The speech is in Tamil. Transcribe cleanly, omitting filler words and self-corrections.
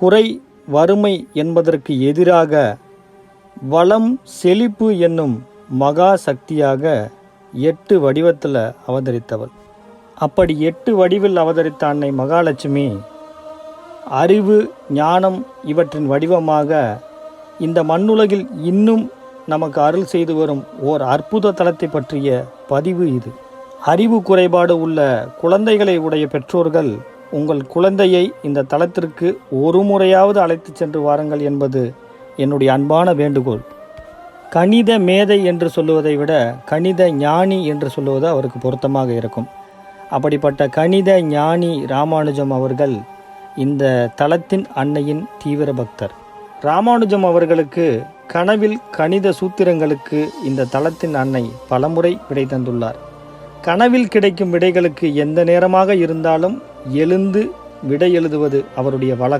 குறை, வறுமை என்பதற்கு எதிராக வளம், செழிப்பு என்னும் மகா சக்தியாக 8 வடிவத்தில் அவதரித்தவள். அப்படி 8 வடிவில் அவதரித்த அன்னை மகாலட்சுமி அறிவு, ஞானம் இவற்றின் வடிவமாக இந்த மண்ணுலகில் இன்னும் நமக்கு அருள் செய்து வரும் ஓர் அற்புத தலத்தை பற்றிய பதிவு இது. அறிவு குறைபாடு உள்ள குழந்தைகளை உடைய பெற்றோர்கள் உங்கள் குழந்தையை இந்த தலத்திற்கு ஒரு முறையாவது அழைத்து சென்று வாருங்கள் என்பது என்னுடைய அன்பான வேண்டுகோள். கணித மேதை என்று சொல்லுவதை விட கணித ஞானி என்று சொல்லுவது அவருக்கு பொருத்தமாக இருக்கும். அப்படிப்பட்ட கணித ஞானி ராமானுஜம் அவர்கள் இந்த தலத்தின் அன்னையின் தீவிர பக்தர். ராமானுஜம் அவர்களுக்கு கனவில் கணித சூத்திரங்களுக்கு இந்த தலத்தின் அன்னை பலமுறை விடை தந்துள்ளார். கனவில் கிடைக்கும் விடைகளுக்கு எந்த நேரமாக இருந்தாலும் எழுந்து விடை எழுதுவது அவருடைய வழக்கம்.